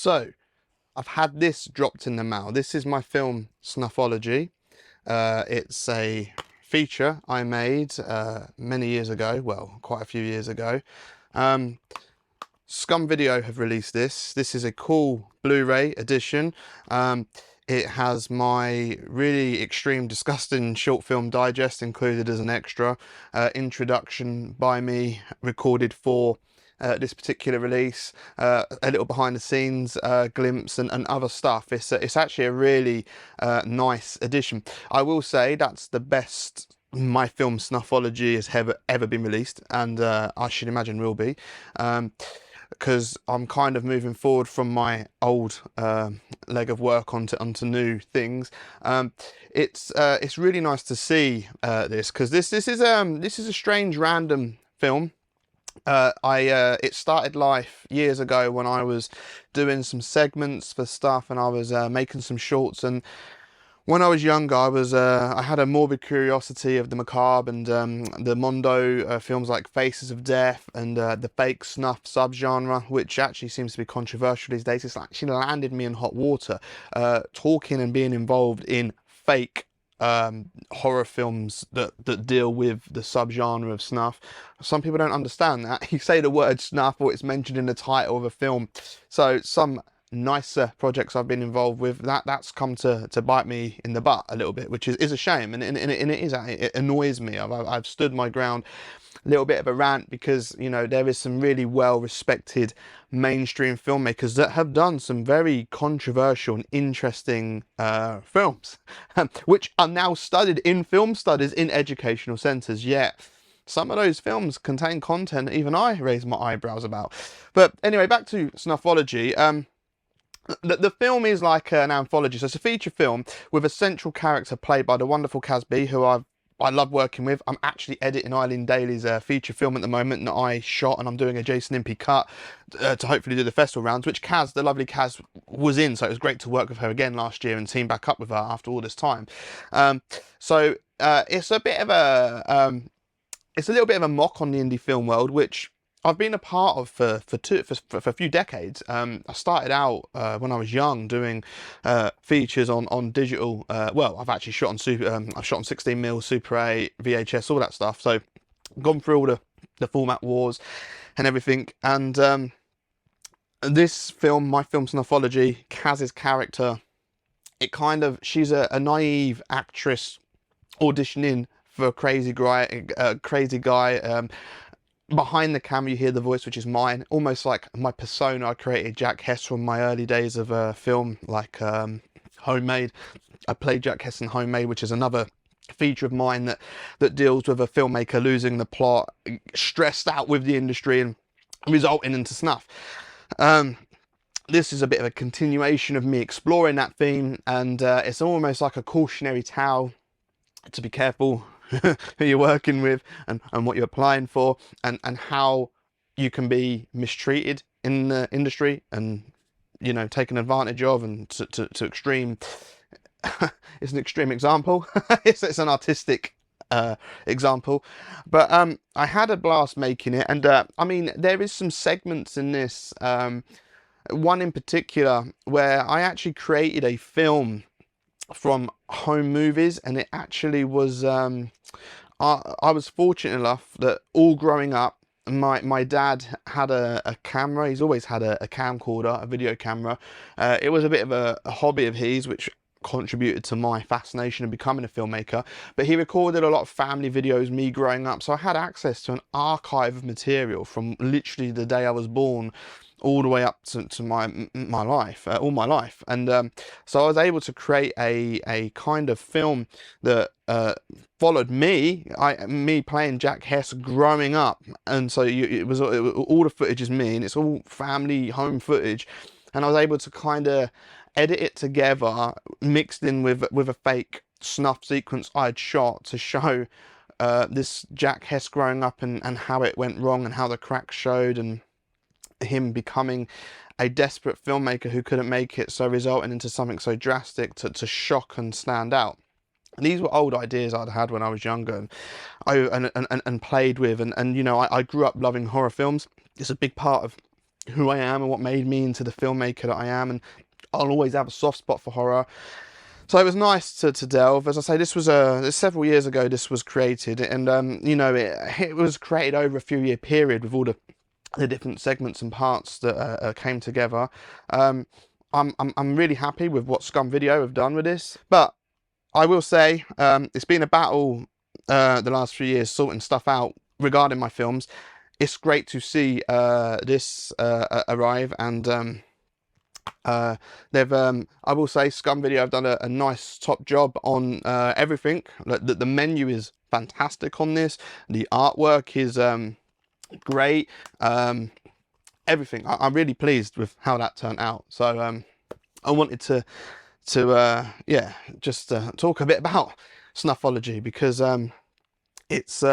So, I've had this dropped in the mail. This is my film Snuffology. It's a feature I made many years ago, well, quite a few years ago. Scum Video have released this. This is a cool Blu-ray edition. It has my really extreme disgusting short film digest included as an extra, introduction by me recorded for this particular release, a little behind the scenes glimpse and other stuff. It's actually a really nice edition. I will say that's the best my film Snuffology has ever been released, and I should imagine will be. Because I'm kind of moving forward from my old leg of work onto new things. It's really nice to see this, because this is a strange random film. It started life years ago when I was doing some segments for stuff, and I was making some shorts. And when I was younger, I had a morbid curiosity of the macabre and the Mondo films like Faces of Death and the fake snuff subgenre, which actually seems to be controversial these days. It's actually landed me in hot water, talking and being involved in fake horror films that deal with the subgenre of snuff. Some people don't understand that. You say the word snuff or it's mentioned in the title of a film. So some nicer projects I've been involved with, that's come to bite me in the butt a little bit, which is a shame, and it annoys me. I've stood my ground. A little bit of a rant, because you know there is some really well respected mainstream filmmakers that have done some very controversial and interesting films which are now studied in film studies in educational centres, yet some of those films contain content that even I raise my eyebrows about. But anyway, back to Snuffology. The film is like an anthology, so it's a feature film with a central character played by the wonderful Casby, who I love working with. I'm actually editing Eileen Daly's feature film at the moment that I shot, and I'm doing a Jason Impey cut to hopefully do the festival rounds, which Kaz, the lovely Kaz, was in, so it was great to work with her again last year and team back up with her after all this time. It's a bit of a it's a little bit of a mock on the indie film world, which I've been a part of for a few decades. I started out when I was young doing features on digital. Well, I've actually shot on I've shot on 16mm, Super 8, VHS, all that stuff. So gone through all the format wars and everything. And this film, my film Snuffology, Kaz's character, she's a naive actress auditioning for a crazy guy. Behind the camera you hear the voice, which is mine, almost like my persona I created, Jack Hess, from my early days of film, like Homemade. I played Jack Hess in Homemade, which is another feature of mine that deals with a filmmaker losing the plot, stressed out with the industry, and resulting into snuff. This is a bit of a continuation of me exploring that theme, and it's almost like a cautionary tale to be careful who you're working with and what you're applying for, and how you can be mistreated in the industry and, you know, taken advantage of, and to extreme. It's an extreme example. it's an artistic example, but I had a blast making it. And I mean, there is some segments in this, one in particular where I actually created a film from home movies, and it actually was I was fortunate enough that all growing up, my dad had a camera. He's always had a camcorder, a video camera. It was a bit of a hobby of his, which contributed to my fascination of becoming a filmmaker. But he recorded a lot of family videos, me growing up, so I had access to an archive of material from literally the day I was born all the way up to my life, all my life. And so I was able to create a kind of film that followed me playing Jack Hess growing up. And so all the footage is me, and it's all family home footage, and I was able to kind of edit it together, mixed in with a fake snuff sequence I'd shot to show this Jack Hess growing up, and how it went wrong, and how the cracks showed, and him becoming a desperate filmmaker who couldn't make it, so resulting into something so drastic to shock and stand out. And these were old ideas I'd had when I was younger, and played with, and you know, I grew up loving horror films. It's a big part of who I am and what made me into the filmmaker that I am, and I'll always have a soft spot for horror. So it was nice to delve. As I say, this was several years ago this was created, and you know, it was created over a few year period with all the different segments and parts that came together. I'm really happy with what Scum Video have done with this, but I will say it's been a battle the last few years sorting stuff out regarding my films. It's great to see this arrive, and they've I will say Scum Video have done a nice top job on everything. The menu is fantastic on this. The artwork is great. Everything. I'm really pleased with how that turned out. So I wanted to yeah, just talk a bit about Snuffology, because it's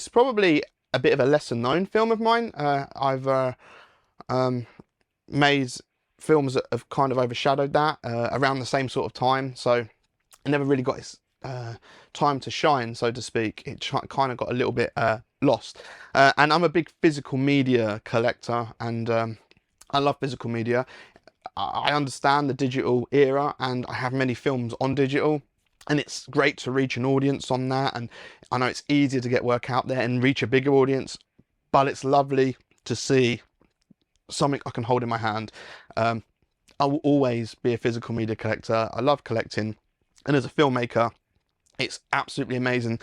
probably a bit of a lesser known film of mine. I've made films that have kind of overshadowed that around the same sort of time, so I never really got its time to shine, so to speak. It kind of got a little bit lost, and I'm a big physical media collector, and I love physical media. I understand the digital era, and I have many films on digital, and it's great to reach an audience on that, and I know it's easier to get work out there and reach a bigger audience, but it's lovely to see something I can hold in my hand. I will always be a physical media collector. I love collecting, and as a filmmaker, it's absolutely amazing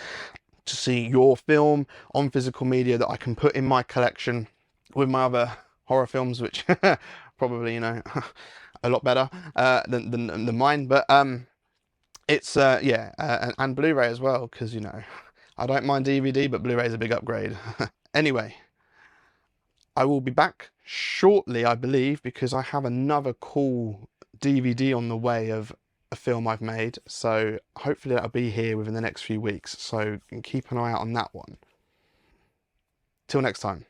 to see your film on physical media that I can put in my collection with my other horror films, which probably, you know, a lot better than mine, but it's yeah, and Blu-ray as well, because, you know, I don't mind DVD, but Blu-ray is a big upgrade. Anyway, I will be back shortly, I believe, because I have another cool DVD on the way of a film I've made, so hopefully that'll be here within the next few weeks, so keep an eye out on that one. Till next time.